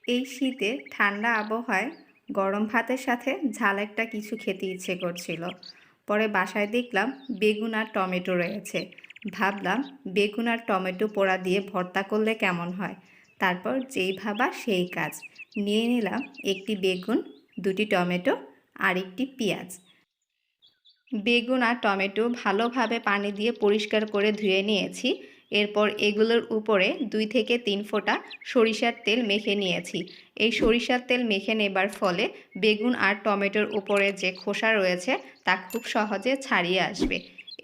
এই শীতে ঠান্ডা আবহাওয়ায় গরম ভাতের সাথে ঝাল একটা কিছু খেতে ইচ্ছে করছিল। পরে বাসায় দেখলাম বেগুন আর টমেটো রয়েছে। ভাবলাম বেগুন আর টমেটো পোড়া দিয়ে ভর্তা করলে কেমন হয়। তারপর যেই ভাবা সেই কাজ। নিয়ে নিলাম একটি বেগুন, দুটি টমেটো আর একটি পেঁয়াজ। বেগুন আর টমেটো ভালোভাবে পানি দিয়ে পরিষ্কার করে ধুয়ে নিয়েছি। এরপর এগুলোর উপরে 2 থেকে 3 ফোঁটা সরিষার তেল মেখে নিয়েছি। এই সরিষার তেল মেখে নেবার ফলে বেগুন আর টমেটোর উপরে যে খোসা রয়েছে তা খুব সহজে ছাড়িয়ে আসবে।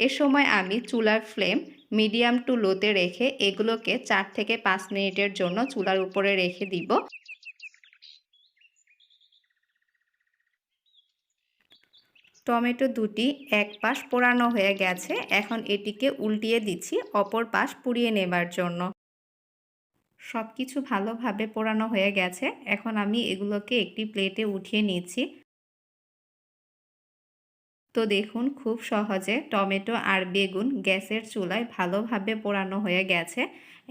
এ সময় আমি চুলার ফ্লেম মিডিয়াম টু লোতে রেখে এগুলোকে 4 থেকে 5 মিনিটের জন্য চুলার উপরে রেখে দিব। টমেটো দুটি এক পাশ পোড়ানো হয়ে গেছে। এখন এটিকে উল্টিয়ে দিচ্ছি অপর পাশ পুড়িয়ে নেবার জন্য। সব কিছু ভালোভাবে পোড়ানো হয়ে গেছে। এখন আমি এগুলোকে একটি প্লেটে উঠিয়ে নিচ্ছি। তো দেখুন খুব সহজে টমেটো আর বেগুন গ্যাসের চুলায় ভালোভাবে পোড়ানো হয়ে গেছে।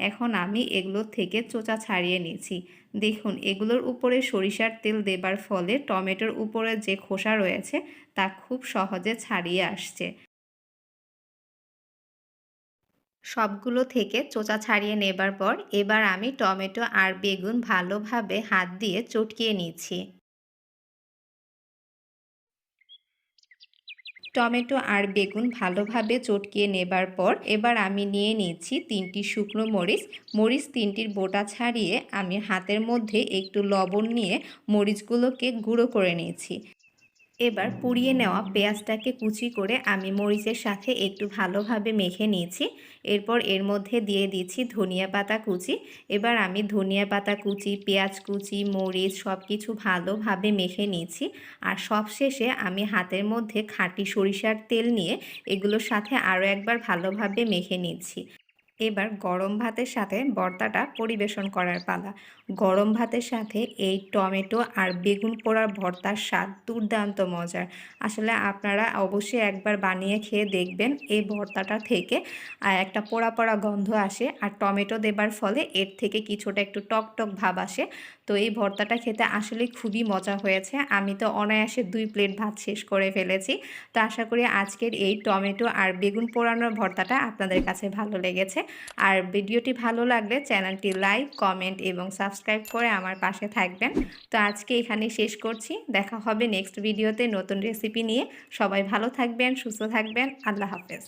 এখন আমি এগুলোর থেকে চোচা ছাড়িয়ে নিচ্ছি। দেখুন এগুলোর উপরে সরিষার তেল দেবার ফলে টমেটোর উপরে যে খোসা রয়েছে তা খুব সহজে ছাড়িয়ে আসছে। সবগুলো থেকে চোচা ছাড়িয়ে নেবার পর এবার আমি টমেটো আর বেগুন ভালোভাবে হাত দিয়ে চটকিয়ে নিচ্ছি। টমেটো আর বেগুন ভালোভাবে চটকিয়ে নেবার পর এবার আমি নিয়ে নিচ্ছি 3টি শুকনো মরিচ। মরিচ 3টির বোটা ছাড়িয়ে আমি হাতের মধ্যে একটু লবণ নিয়ে মরিচগুলোকে গুঁড়ো করে নিয়েছি। এবার পুড়িয়ে নেওয়া পেঁয়াজটাকে কুচি করে আমি মরিচের সাথে একটু ভালোভাবে মেখে নিয়েছি। এরপর এর মধ্যে দিয়ে দিচ্ছি ধনিয়া পাতা কুচি। এবার আমি ধনিয়া পাতা কুচি, পেঁয়াজ কুচি, মরিচ সব কিছু ভালোভাবে মেখে নিয়েছি। আর সবশেষে আমি হাতের মধ্যে খাঁটি সরিষার তেল নিয়ে এগুলোর সাথে আরও একবার ভালোভাবে মেখে নিচ্ছি। এবার গরম ভাতের সাথে ভর্তাটা পরিবেশন করার পালা। গরম ভাতের সাথে এই টমেটো আর বেগুন পোড়ার ভর্তার স্বাদ দুর্দান্ত মজার। আসলে আপনারা অবশ্যই একবার বানিয়ে খেয়ে দেখবেন। এই ভর্তাটা থেকে একটা পোড়া পোড়া গন্ধ আসে আর টমেটো দেবার ফলে এর থেকে কিছুটা একটু টক টক ভাব আসে। তো এই ভর্তাটা খেতে আসলে খুবই মজা হয়েছে। আমি তো অনায়াসে 2 প্লেট ভাত শেষ করে ফেলেছি। তো আশা করি আজকের এই টমেটো আর বেগুন পোড়ানোর ভর্তাটা আপনাদের কাছে ভালো লেগেছে। আর ভিডিওটি ভালো লাগলে চ্যানেলটি লাইক, কমেন্ট এবং সাবস্ক্রাইব করে আমার পাশে থাকবেন। তো আজকে এখানেই শেষ করছি। দেখা হবে নেক্সট ভিডিওতে নতুন রেসিপি নিয়ে। সবাই ভালো থাকবেন, সুস্থ থাকবেন। আল্লাহ হাফেজ।